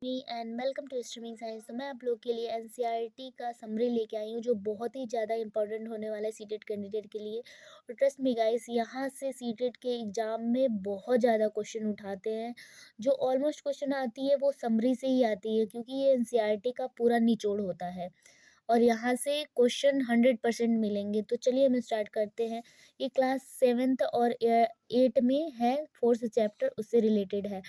Me and welcome to streaming science. तो मैं आप लोग के लिए एनसीईआरटी का समरी लेके आई हूँ जो बहुत ही ज़्यादा इंपॉर्टेंट होने वाला है सीटेट कैंडिडेट के लिए। और ट्रस्ट मी गाइस, यहाँ से सीटेट के एग्ज़ाम में बहुत ज़्यादा क्वेश्चन उठाते हैं। जो ऑलमोस्ट क्वेश्चन आती है वो समरी से ही आती है, क्योंकि ये एनसीईआरटी का पूरा निचोड़ होता है और यहाँ से क्वेश्चन 100% मिलेंगे। तो चलिए हम स्टार्ट करते हैं। ये क्लास सेवेंथ और एट में है, फोर्थ चैप्टर उससे रिलेटेड है।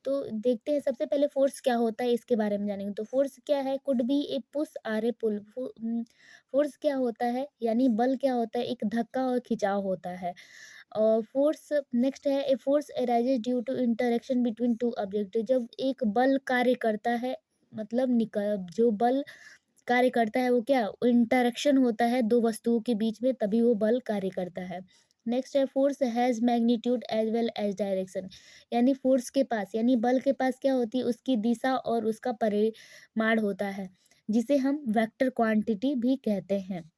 तो देखते हैं सबसे पहले फोर्स क्या होता है इसके बारे में जानेंगे। तो फोर्स क्या है? Could be a push or a pull. Force क्या होता है, यानी बल क्या होता है? एक धक्का और खिंचाव होता है। और फोर्स नेक्स्ट है, a force arises due to interaction between two object. जब एक बल कार्य करता है, मतलब जो बल कार्य करता है वो क्या, इंटरेक्शन होता है दो वस्तुओं के बीच में, तभी वो बल कार्य करता है। नेक्स्ट है, force has magnitude as well as direction. यानी फोर्स के पास, यानी बल के पास क्या होती है, उसकी दिशा और उसका परिमाण होता है, जिसे हम वेक्टर क्वांटिटी भी कहते हैं।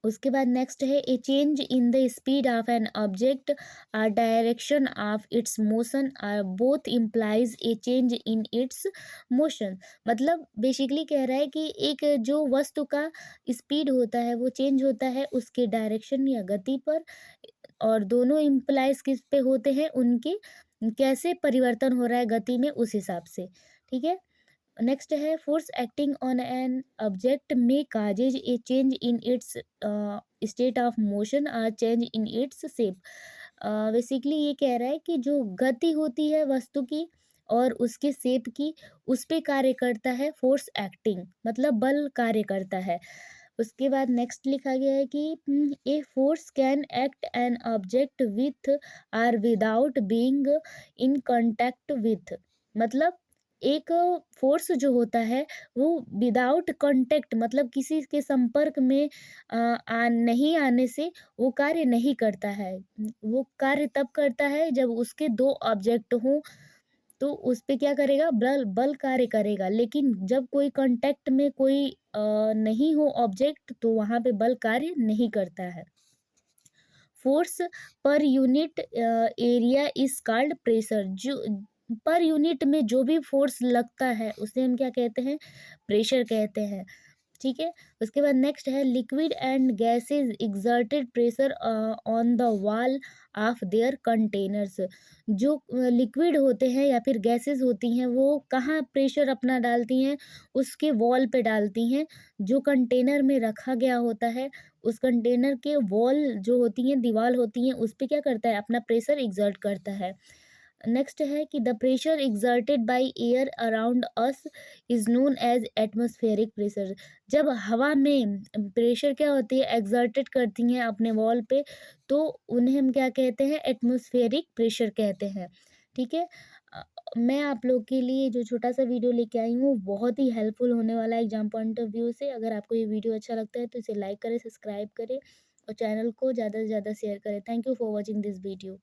उसके बाद नेक्स्ट है, a change in the speed of an object or direction of its motion or both implies a change in its motion. मतलब बेसिकली कह रहा है कि एक जो वस्तु का स्पीड होता है वो चेंज होता है उसके डायरेक्शन या गति पर, और दोनों इम्प्लाइज किस पे होते हैं, उनके कैसे परिवर्तन हो रहा है गति में, उस हिसाब से। ठीक है। नेक्स्ट है, force acting on an object में causes a change in its state of motion और change in its shape. Basically ये कह रहा है कि जो गति होती है वस्तु की और उसके शेप की, उस पे कार्य करता है फोर्स एक्टिंग, मतलब बल कार्य करता है। उसके बाद नेक्स्ट लिखा गया है कि a force can act an object with or without being in contact with. मतलब एक फोर्स जो होता है वो विदाउट कांटेक्ट, मतलब किसी के संपर्क में नहीं आने से वो कार्य नहीं करता है। वो कार्य तब करता है जब उसके दो ऑब्जेक्ट हों, तो उस पे क्या करेगा, बल बल कार्य करेगा। लेकिन जब कोई कांटेक्ट में कोई नहीं हो ऑब्जेक्ट, तो वहां पे बल कार्य नहीं करता है। Force per unit area is called pressure. जो पर यूनिट में जो भी फोर्स लगता है उसे हम क्या कहते हैं, प्रेशर कहते हैं। ठीक है। उसके बाद नेक्स्ट है, liquid and gases exerted pressure on the wall of their containers. जो लिक्विड होते हैं या फिर गैसेज होती हैं वो कहाँ प्रेशर अपना डालती हैं, उसके वॉल पे डालती हैं। जो कंटेनर में रखा गया होता है, उस कंटेनर के वॉल जो होती हैं, दीवार होती हैं, उस पे क्या करता है, अपना प्रेशर एक्सर्ट करता है। नेक्स्ट है कि the pressure exerted by air around us is known as atmospheric pressure. जब हवा में प्रेशर क्या होती है, एक्सर्टेड करती हैं अपने वॉल पे, तो उन्हें हम क्या कहते हैं, एटमॉस्फेरिक प्रेशर कहते हैं। ठीक है। अ, मैं आप लोग के लिए जो छोटा सा वीडियो लेके आई हूँ बहुत ही हेल्पफुल होने वाला है एग्जाम पॉइंट ऑफ व्यू से। अगर आपको ये वीडियो अच्छा लगता है तो इसे लाइक करें, सब्सक्राइब करें और चैनल को ज़्यादा से ज़्यादा शेयर करें। Thank you for watching this video.